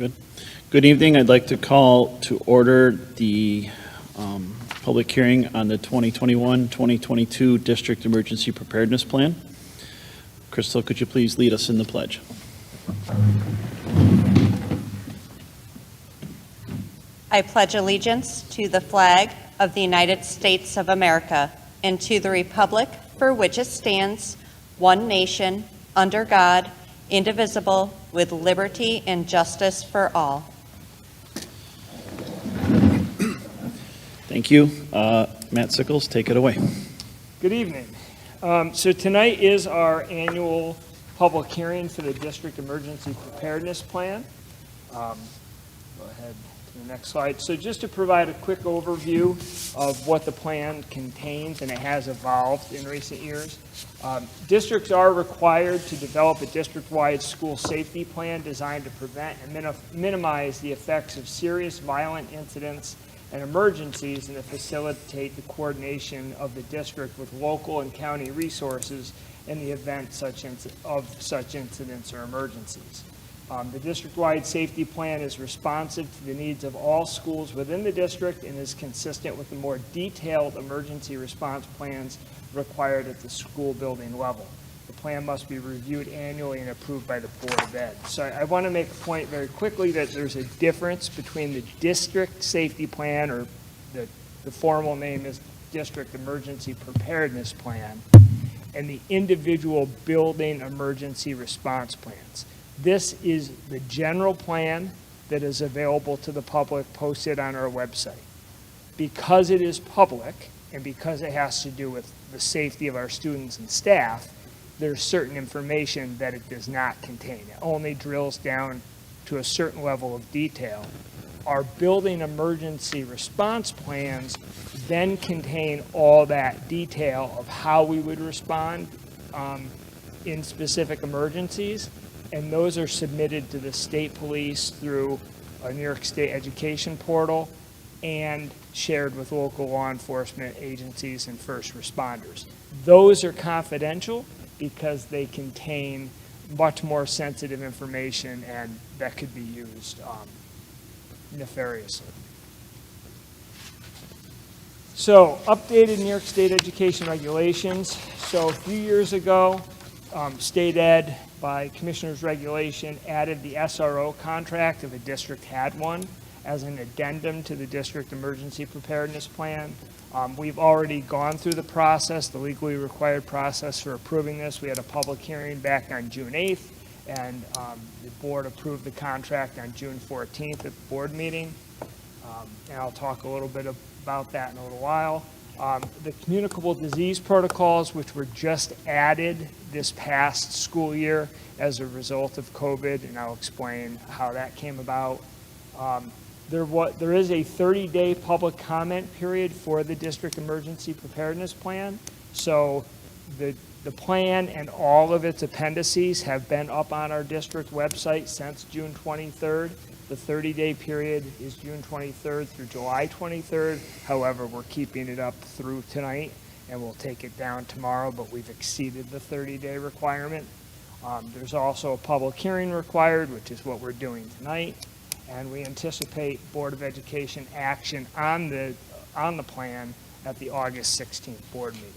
good. Good evening. I'd like to call to order the public hearing on the 2021-2022 District Emergency Preparedness Plan. Crystal, could you please lead us in the pledge? I pledge allegiance to the flag of the United States of America and to the republic for which it stands, one nation, under God, indivisible, with liberty and justice for all. Thank you. Matt Sickles, take it away. Good evening. So tonight is our annual public hearing for the District Emergency Preparedness Plan. Go ahead to the next slide. So just to provide a quick overview of what the plan contains, and it has evolved in recent years. Districts are required to develop a district-wide school safety plan designed to prevent and minimize the effects of serious violent incidents and emergencies, and to facilitate the coordination of the district with local and county resources in the event of such incidents or emergencies. The district-wide safety plan is responsive to the needs of all schools within the district and is consistent with the more detailed emergency response plans required at the school building level. The plan must be reviewed annually and approved by the Board of Ed. So I want to make a point very quickly that there's a difference between the district safety plan, or the formal name is District Emergency Preparedness Plan, and the individual building emergency response plans. This is the general plan that is available to the public, posted on our website. Because it is public, and because it has to do with the safety of our students and staff, there's certain information that it does not contain. It only drills down to a certain level of detail. Our building emergency response plans then contain all that detail of how we would respond in specific emergencies, and those are submitted to the state police through a New York State education portal and shared with local law enforcement agencies and first responders. Those are confidential because they contain much more sensitive information, and that could be used nefariously. So, updated New York State education regulations. So a few years ago, State Ed, by Commissioner's regulation, added the SRO contract if a district had one as an addendum to the district emergency preparedness plan. We've already gone through the process, the legally required process for approving this. We had a public hearing back on June 8th, and the board approved the contract on June 14th at the board meeting. And I'll talk a little bit about that in a little while. The communicable disease protocols, which were just added this past school year as a result of COVID, and I'll explain how that came about. There is a 30-day public comment period for the district emergency preparedness plan. So the plan and all of its appendices have been up on our district website since June 23rd. The 30-day period is June 23rd through July 23rd. However, we're keeping it up through tonight, and we'll take it down tomorrow, but we've exceeded the 30-day requirement. There's also a public hearing required, which is what we're doing tonight. And we anticipate Board of Education action on the plan at the August 16th board meeting.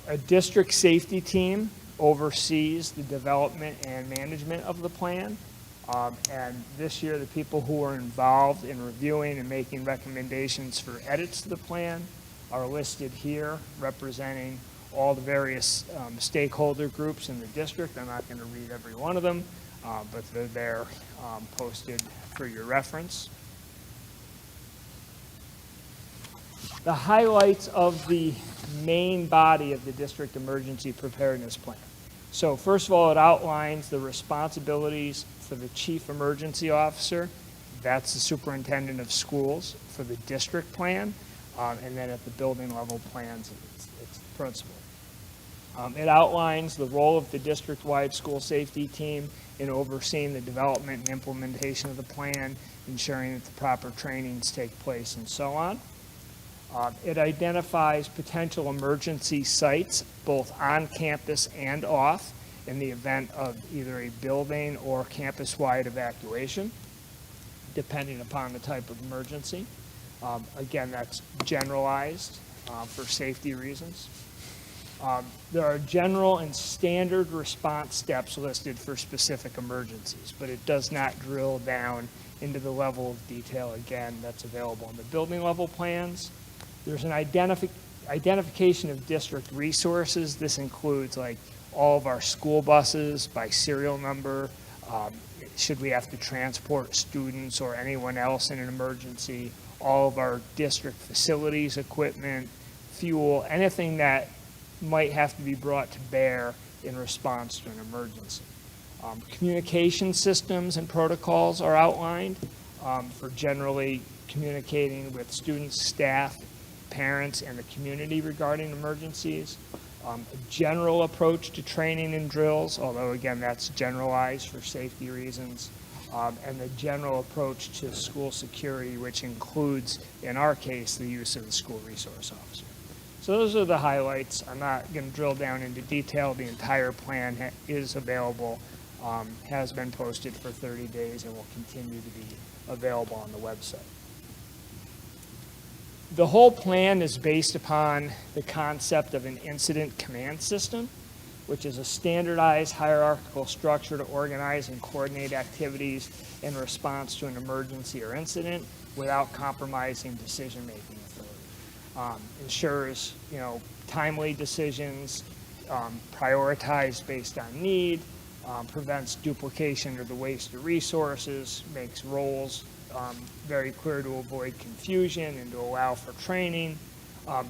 A district safety team oversees the development and management of the plan. And this year, the people who are involved in reviewing and making recommendations for edits to the plan are listed here, representing all the various stakeholder groups in the district. I'm not going to read every one of them, but they're there posted for your reference. The highlights of the main body of the district emergency preparedness plan. So first of all, it outlines the responsibilities for the chief emergency officer. That's the superintendent of schools for the district plan, and then at the building level plans, it's the principal. It outlines the role of the district-wide school safety team in overseeing the development and implementation of the plan, ensuring that the proper trainings take place, and so on. It identifies potential emergency sites, both on campus and off, in the event of either a building or campus-wide evacuation, depending upon the type of emergency. Again, that's generalized for safety reasons. There are general and standard response steps listed for specific emergencies, but it does not drill down into the level of detail, again, that's available in the building level plans. There's an identification of district resources. This includes like all of our school buses by serial number, should we have to transport students or anyone else in an emergency, all of our district facilities, equipment, fuel, anything that might have to be brought to bear in response to an emergency. Communication systems and protocols are outlined for generally communicating with students, staff, parents, and the community regarding emergencies. A general approach to training and drills, although again that's generalized for safety reasons, and the general approach to school security, which includes, in our case, the use of the school resource officer. So those are the highlights. I'm not going to drill down into detail. The entire plan is available, has been posted for 30 days, and will continue to be available on the website. The whole plan is based upon the concept of an incident command system, which is a standardized hierarchical structure to organize and coordinate activities in response to an emergency or incident without compromising decision-making authority. Ensures, timely decisions, prioritized based on need, prevents duplication or the waste of resources, makes roles very clear to avoid confusion and to allow for training,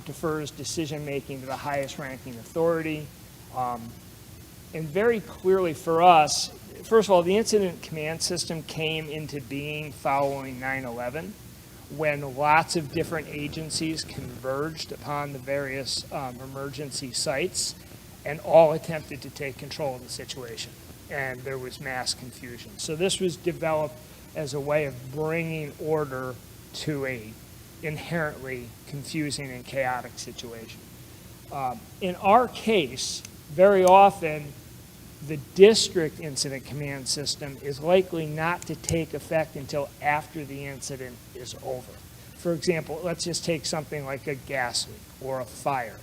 defers decision-making to the highest ranking authority, and very clearly for us, first of all, the incident command system came into being following 9/11, when lots of different agencies converged upon the various emergency sites and all attempted to take control of the situation, and there was mass confusion. So this was developed as a way of bringing order to a inherently confusing and chaotic situation. In our case, very often, the district incident command system is likely not to take effect until after the incident is over. For example, let's just take something like a gas leak or a fire.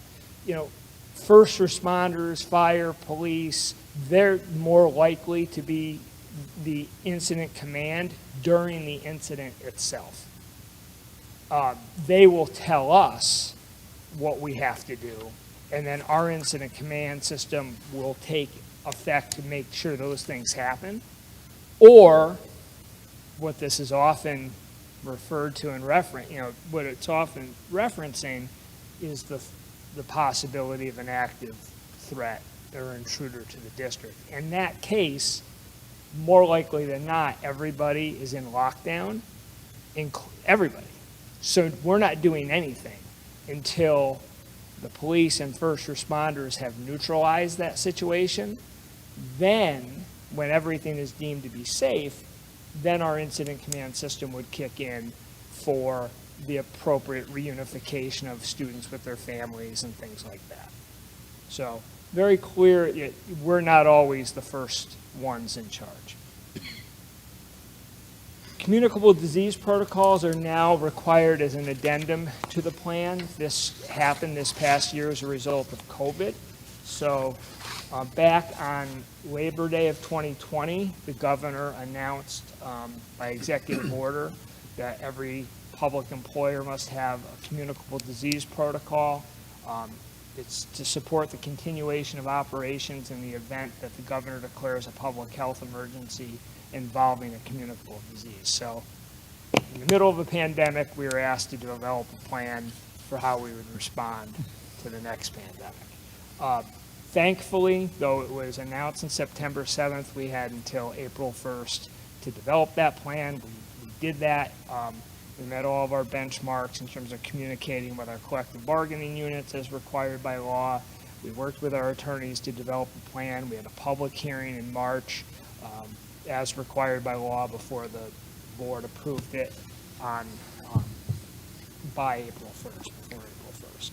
First responders, fire, police, they're more likely to be the incident command during the incident itself. They will tell us what we have to do, and then our incident command system will take effect to make sure those things happen. Or what this is often referred to in what it's often referencing is the possibility of an active threat or intruder to the district. In that case, more likely than not, everybody is in lockdown, everybody. So we're not doing anything until the police and first responders have neutralized that situation. Then, when everything is deemed to be safe, then our incident command system would kick in for the appropriate reunification of students with their families and things like that. So very clear, we're not always the first ones in charge. Communicable disease protocols are now required as an addendum to the plan. This happened this past year as a result of COVID. So back on Labor Day of 2020, the governor announced by executive order that every public employer must have a communicable disease protocol. It's to support the continuation of operations in the event that the governor declares a public health emergency involving a communicable disease. So in the middle of a pandemic, we were asked to develop a plan for how we would respond to the next pandemic. Thankfully, though it was announced on September 7th, we had until April 1st to develop that plan. We did that. We met all of our benchmarks in terms of communicating with our collective bargaining units as required by law. We worked with our attorneys to develop a plan. We had a public hearing in March as required by law before the board approved it by April 1st, before April 1st.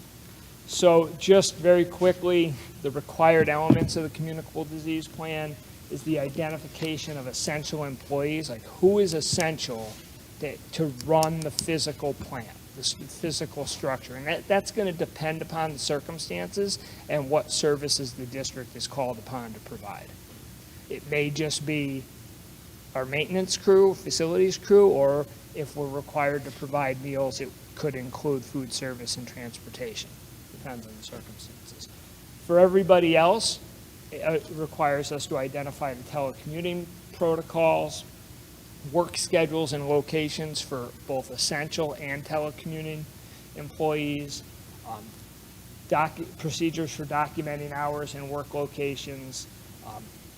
So just very quickly, the required elements of the communicable disease plan is the identification of essential employees, like who is essential to run the physical plant, the physical structure. And that's going to depend upon the circumstances and what services the district is called upon to provide. It may just be our maintenance crew, facilities crew, or if we're required to provide meals, it could include food service and transportation. Depends on the circumstances. For everybody else, it requires us to identify the telecommuting protocols, work schedules and locations for both essential and telecommuting employees, procedures for documenting hours and work locations,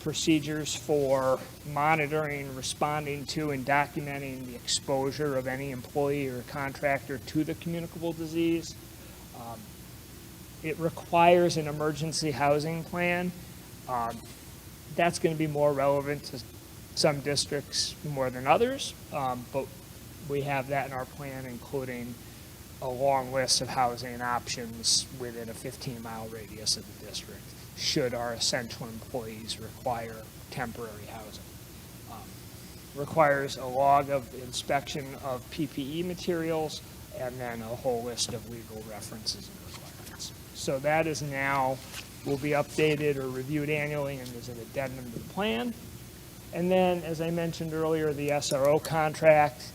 procedures for monitoring, responding to, and documenting the exposure of any employee or contractor to the communicable disease. It requires an emergency housing plan. That's going to be more relevant to some districts more than others, but we have that in our plan, including a long list of housing options within a 15-mile radius of the district, should our essential employees require temporary housing. Requires a log of inspection of PPE materials, and then a whole list of legal references and requirements. So that is now, will be updated or reviewed annually and is an addendum to the plan. And then, as I mentioned earlier, the SRO contract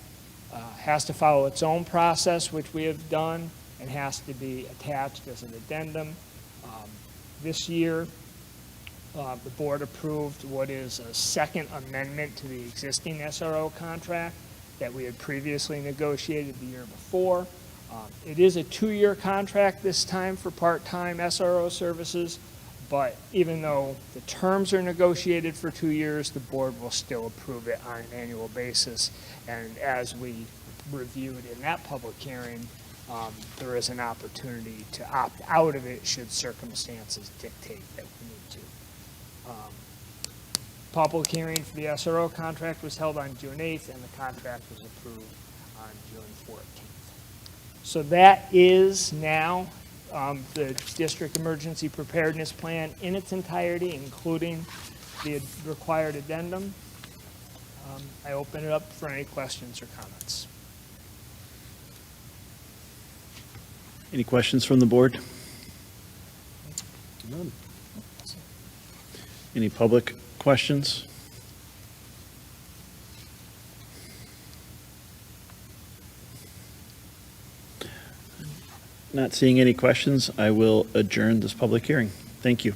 has to follow its own process, which we have done, and has to be attached as an addendum. This year, the board approved what is a second amendment to the existing SRO contract that we had previously negotiated the year before. It is a 2-year contract this time for part-time SRO services, but even though the terms are negotiated for 2 years, the board will still approve it on an annual basis. And as we reviewed in that public hearing, there is an opportunity to opt out of it should circumstances dictate that we need to. Public hearing for the SRO contract was held on June 8th, and the contract was approved on June 14th. So that is now the district emergency preparedness plan in its entirety, including the required addendum. I open it up for any questions or comments. Any questions from the board? None. Any public questions? Not seeing any questions, I will adjourn this public hearing. Thank you.